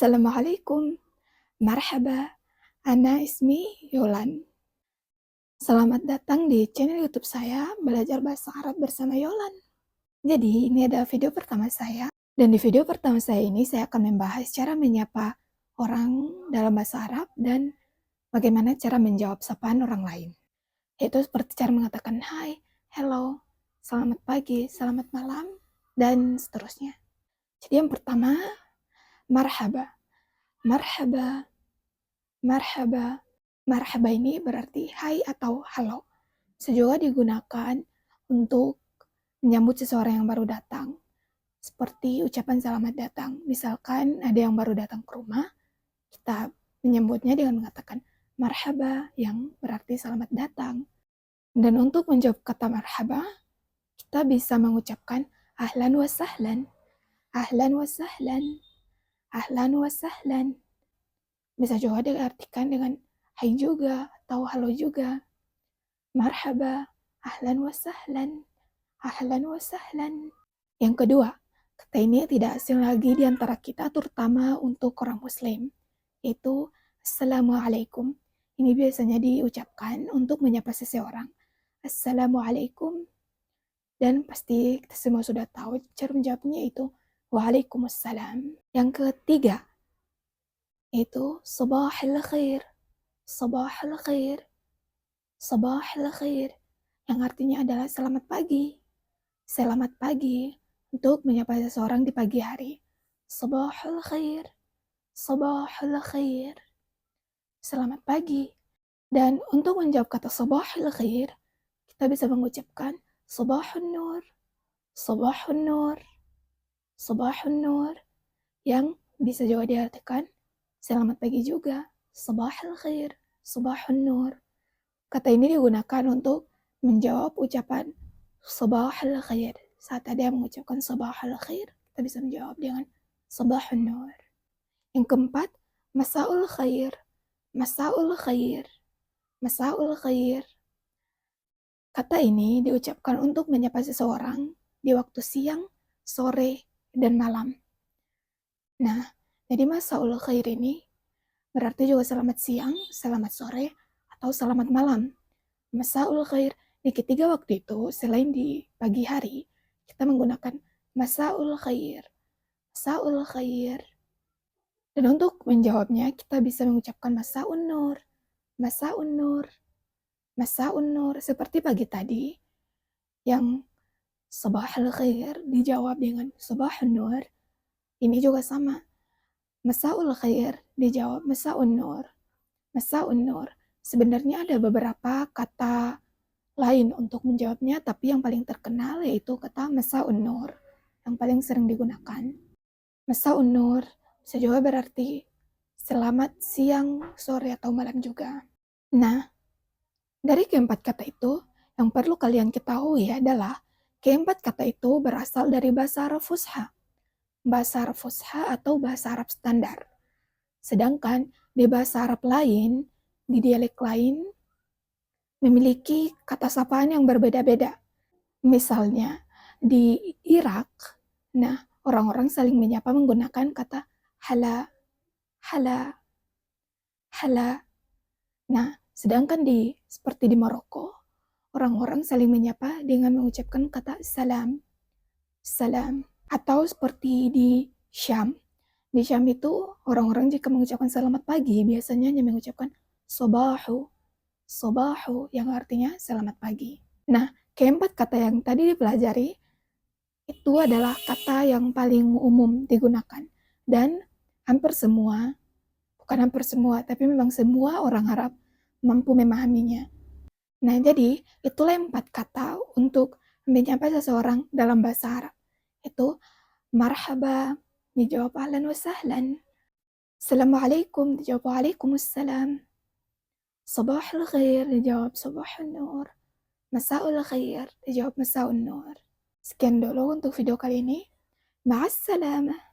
Assalamualaikum, marhaba, ana ismi Yolan. Selamat datang di channel YouTube saya, Belajar Bahasa Arab bersama Yolan. Jadi, ini adalah video pertama saya, dan di video pertama saya ini saya akan membahas cara menyapa orang dalam bahasa Arab dan bagaimana cara menjawab sapaan orang lain. Yaitu seperti cara mengatakan hai, hello, selamat pagi, selamat malam, dan seterusnya. Jadi yang pertama, marhaba. Marhaba, marhaba. Marhaba ini berarti hai atau halo. Bisa juga digunakan untuk menyambut seseorang yang baru datang. Seperti ucapan selamat datang. Misalkan ada yang baru datang ke rumah, kita menyambutnya dengan mengatakan marhaba yang berarti selamat datang. Dan untuk menjawab kata marhaba, kita bisa mengucapkan ahlan wa sahlan. Ahlan wa sahlan. Ahlan wa sahlan. Bisa juga diartikan dengan hai juga atau halo juga. Marhaba, ahlan wa sahlan, ahlan wa sahlan. Yang kedua, kata ini tidak asing lagi di antara kita, terutama untuk orang muslim, yaitu assalamualaikum. Ini biasanya diucapkan untuk menyapa seseorang. Assalamualaikum. Dan pasti kita semua sudah tahu cara menjawabnya itu waalaikumsalam. Yang ketiga, itu sabahil khair. Sabahil khair. Sabahil khair. Yang artinya adalah selamat pagi. Selamat pagi untuk menyapa seseorang di pagi hari. Sabahil khair. Sabahil khair. Selamat pagi. Dan untuk menjawab kata sabahil khair, kita bisa mengucapkan sabahun nur. Sabahun nur. Sabahun nur. Yang bisa juga diartikan selamat pagi juga, sabahul khair, sabahun nur. Kata ini digunakan untuk menjawab ucapan sabahul khair. Saat ada yang mengucapkan sabahul khair, kita bisa menjawab dengan sabahun nur. Yang keempat, masaul khair, masaul khair, masaul khair. Kata ini diucapkan untuk menyapa seseorang di waktu siang, sore, dan malam. Nah, jadi masaul khair ini berarti juga selamat siang, selamat sore, atau selamat malam. Masaul khair di ketiga waktu itu, selain di pagi hari, kita menggunakan masaul khair. Masaul khair. Dan untuk menjawabnya, kita bisa mengucapkan masaun nur, masaun nur, masaun nur. Seperti pagi tadi, yang sabahul khair dijawab dengan sabahun nur. Ini juga sama. Masaul khair dijawab masaun nur. Masaun nur. Sebenarnya ada beberapa kata lain untuk menjawabnya, tapi yang paling terkenal yaitu kata masaun nur, yang paling sering digunakan. Masaun nur bisa juga berarti selamat siang, sore, atau malam juga. Nah, dari keempat kata itu, yang perlu kalian ketahui adalah keempat kata itu berasal dari bahasa Arab Fusha. Bahasa Arab Fusha atau bahasa Arab standar. Sedangkan di bahasa Arab lain, di dialek lain, memiliki kata sapaan yang berbeda-beda. Misalnya, di Irak, nah, orang-orang saling menyapa menggunakan kata hala, hala, hala. Nah, sedangkan seperti di Maroko, orang-orang saling menyapa dengan mengucapkan kata salam, salam. Atau seperti di Syam. Di Syam itu orang-orang jika mengucapkan selamat pagi biasanya hanya mengucapkan sobahu, sobahu yang artinya selamat pagi. Nah, keempat kata yang tadi dipelajari itu adalah kata yang paling umum digunakan dan hampir semua, bukan hampir semua, tapi memang semua orang Arab mampu memahaminya. Nah, jadi itulah 4 kata untuk menyapa seseorang dalam bahasa Arab. Itu marhaba dijawab ahlan wa sahlan. Assalamualaikum dijawab waalaikumsalam. Sabahul khair dijawab sabahun nur. Masaul khair dijawab masaun nur. Sekian dulu untuk video kali ini. Ma'assalamah.